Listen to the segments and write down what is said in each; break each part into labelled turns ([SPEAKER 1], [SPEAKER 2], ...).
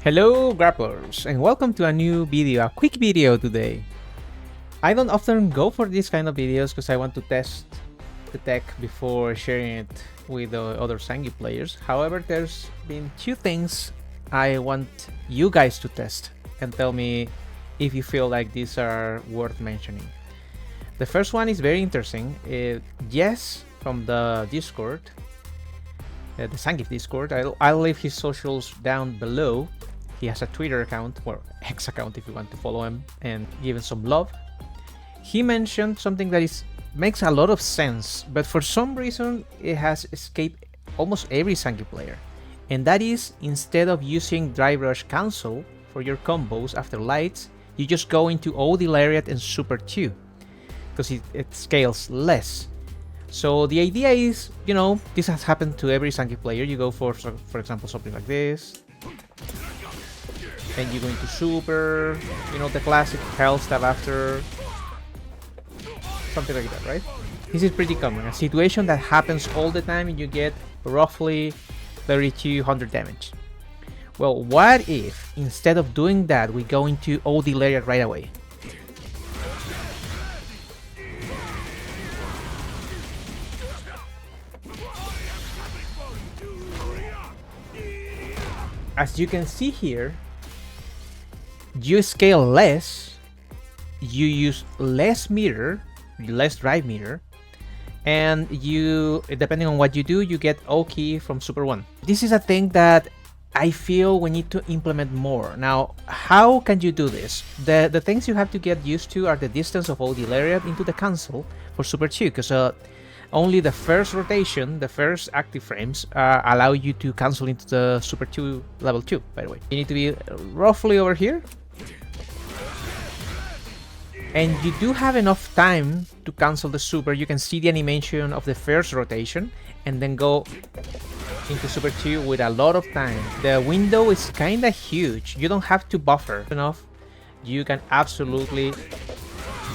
[SPEAKER 1] Hello grapplers, and welcome to a new video, a quick video today. I don't often go for these kind of videos because I want to test the tech before sharing it with the other Zangief players. However, there's been two things I want you guys to test and tell me if you feel like these are worth mentioning. The first one is very interesting. Jess from the Discord, the Zangief Discord, I'll leave his socials down below. He has a Twitter account, or X account if you want to follow him and give him some love. He mentioned something that makes a lot of sense, but for some reason it has escaped almost every Zangief player. And that is, instead of using Drive Rush Cancel for your combos after lights, you just go into OD Lariat and Super 2, because it scales less. So the idea is, you know, this has happened to every Zangief player. You go for example, something like this. And you go into super, you know, the classic health stab after, something like that, right? This is pretty common, a situation that happens all the time, and you get roughly 3200 damage. Well, what if instead of doing that, we go into OD Lariat right away? As you can see here, you scale less, you use less meter, less drive meter, and you, depending on what you do, you get OK from Super 1. This is a thing that I feel we need to implement more. Now, how can you do this? The things you have to get used to are the distance of OD Lariat into the cancel for Super 2, because only the first rotation, the first active frames, allow you to cancel into the Super 2 level 2, by the way. You need to be roughly over here. And you do have enough time to cancel the Super. You can see the animation of the first rotation and then go into Super 2 with a lot of time. The window is kind of huge. You don't have to buffer enough. You can absolutely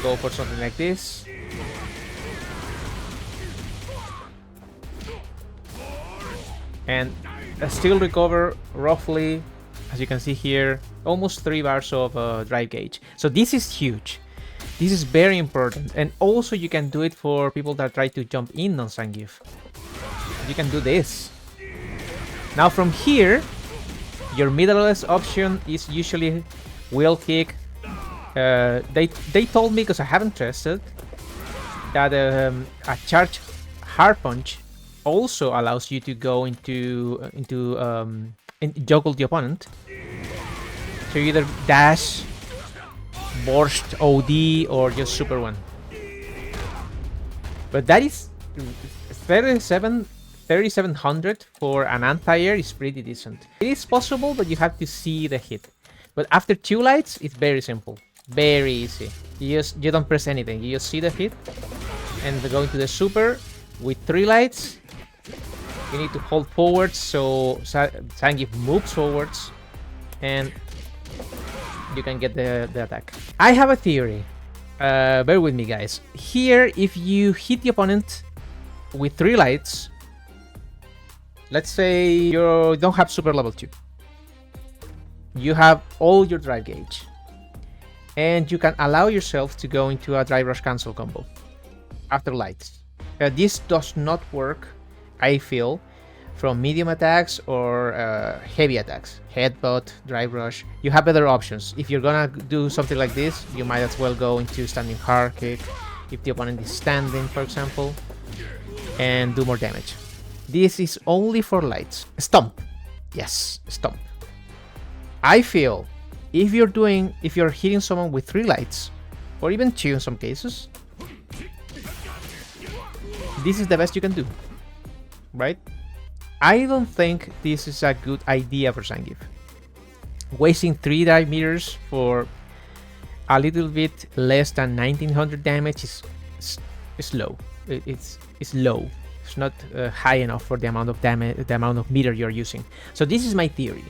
[SPEAKER 1] go for something like this. And still recover roughly, as you can see here, almost 3 bars of drive gauge. So this is huge. This is very important. And also you can do it for people that try to jump in on Zangief. You can do this. Now from here, your middleless option is usually wheel kick. They told me, because I haven't tested, that a charge hard punch also allows you to go into juggle the opponent. So you either dash, burst OD, or just Super 1. But that is 3700 for an anti-air is pretty decent. It is possible, but you have to see the hit. But after 2 lights, it's very simple, very easy. You don't press anything. You just see the hit and go into the Super with 3 lights. You need to hold forwards so Zangief moves forwards, and you can get the attack. I have a theory. Bear with me, guys. Here, if you hit the opponent with 3 lights, let's say you don't have Super level 2. You have all your drive gauge. And you can allow yourself to go into a Drive Rush Cancel combo after lights. This does not work, I feel, from medium attacks or heavy attacks. Headbutt, Drive Rush. You have better options. If you're gonna do something like this, you might as well go into standing hard kick if the opponent is standing, for example, and do more damage. This is only for lights. Stomp. Yes, Stomp. I feel if you're hitting someone with 3 lights, or even 2 in some cases, this is the best you can do, right? I don't think this is a good idea for Zangief. Wasting 3 drive meters for a little bit less than 1900 damage is low. It's low. It's not high enough for the amount of damage, the amount of meter you're using. So this is my theory.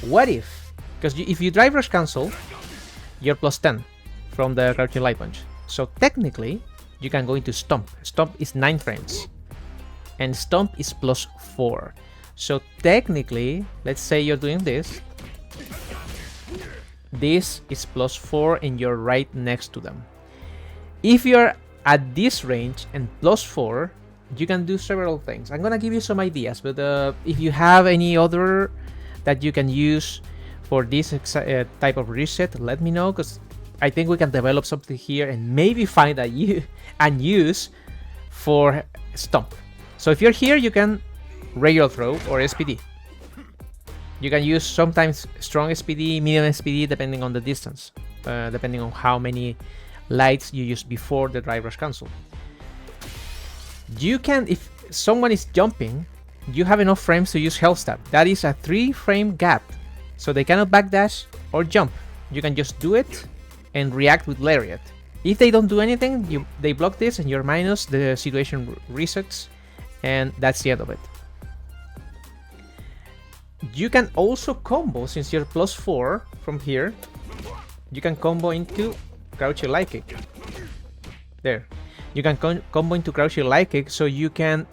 [SPEAKER 1] What if, because if you Drive Rush Cancel, you're plus 10 from the Crouching Light Punch. So technically, you can go into Stomp. Stomp is 9 frames. And Stomp is plus 4. So technically, let's say you're doing this. this is +4 and you're right next to them. If you're at this range and +4, you can do several things. I'm gonna give you some ideas, but if you have any other that you can use for this type of reset, let me know, because I think we can develop something here and maybe find a use for Stomp. So if you're here, you can regular throw or SPD. You can use sometimes strong SPD, medium SPD, depending on the distance, depending on how many lights you use before the dry brush cancel. You can, if someone is jumping, you have enough frames to use health stab. That is a 3-frame gap, so they cannot backdash or jump. You can just do it and react with Lariat. If they don't do anything, they block this and you're minus, the situation resets, and that's the end of it. You can also combo, since you're +4 from here, you can combo into crouch light kick. There. You can combo into crouch light kick, so you can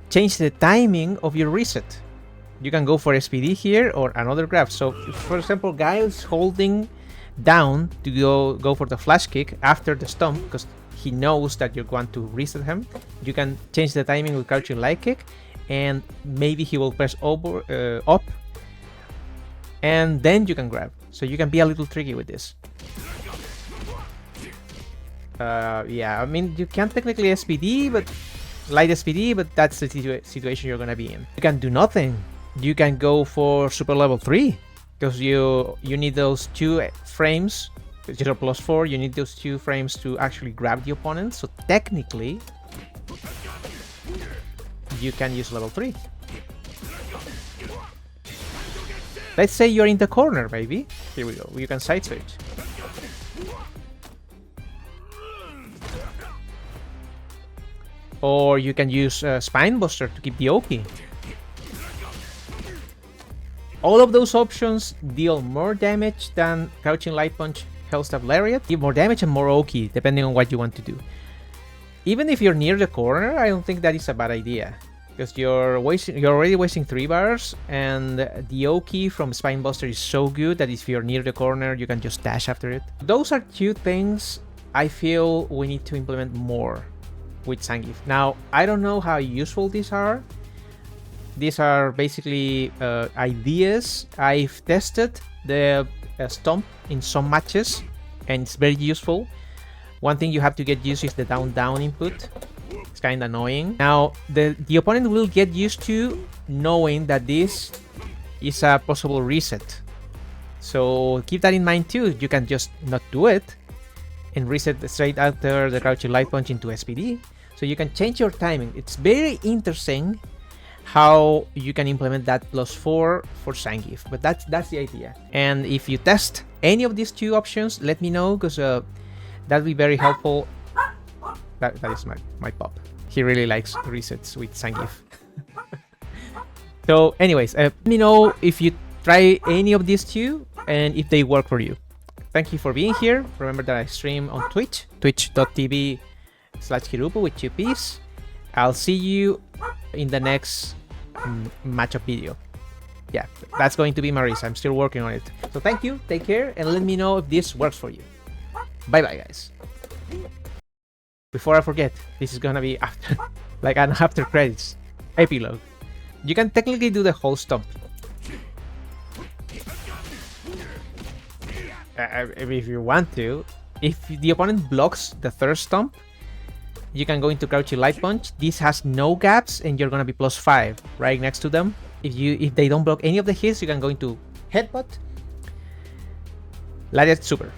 [SPEAKER 1] change the timing of your reset. You can go for SPD here or another grab. So, for example, guy is holding down to go for the flash kick after the stomp, because he knows that you're going to reset him. You can change the timing with crouch light kick, and maybe he will press up, and then you can grab. So you can be a little tricky with this. Yeah, I mean, you can technically SPD, but light SPD, but that's the situation you're gonna be in. You can do nothing. You can go for super level 3, because you need those 2 frames. You're +4, you need those 2 frames to actually grab the opponent. So technically, you can use level 3. Let's say you're in the corner, maybe. Here we go. You can side switch. Or you can use Spine Buster to keep the Oki. All of those options deal more damage than Crouching Light Punch, Hellstab Lariat. Give more damage and more Oki, depending on what you want to do. Even if you're near the corner, I don't think that is a bad idea, because you're already wasting 3 bars, and the Oki from Spine Buster is so good that if you're near the corner, you can just dash after it. Those are 2 things I feel we need to implement more with Zangief. Now, I don't know how useful these are. These are basically ideas. I've tested the Stomp in some matches, and it's very useful. One thing you have to get used to is the down-down input. It's kind of annoying. Now, the opponent will get used to knowing that this is a possible reset. So keep that in mind too. You can just not do it and reset straight after the Crouching Light Punch into SPD. So you can change your timing. It's very interesting how you can implement that +4 for Zangief, but that's the idea. And if you test any of these 2 options, let me know, because that'll be very helpful. That is my pop. He really likes resets with Zangief. So anyways, let me know if you try any of these 2 and if they work for you. Thank you for being here. Remember that I stream on Twitch, twitch.tv/Kirupu with 2 P's. I'll see you in the next matchup video. Yeah, that's going to be Marisa. I'm still working on it. So thank you, take care, and let me know if this works for you. Bye bye, guys. Before I forget, this is gonna be after, like an after credits epilogue. You can technically do the whole stomp. If you want to. If the opponent blocks the third stomp, you can go into Crouching Light Punch. This has no gaps, and you're gonna be +5 right next to them. If they don't block any of the hits, you can go into Headbutt, Lariat Super,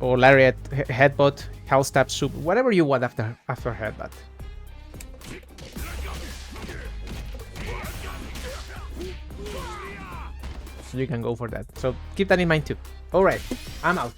[SPEAKER 1] or Lariat Headbutt, Hellstab Super, whatever you want after Headbutt. You can go for that. So keep that in mind too. Alright, I'm out.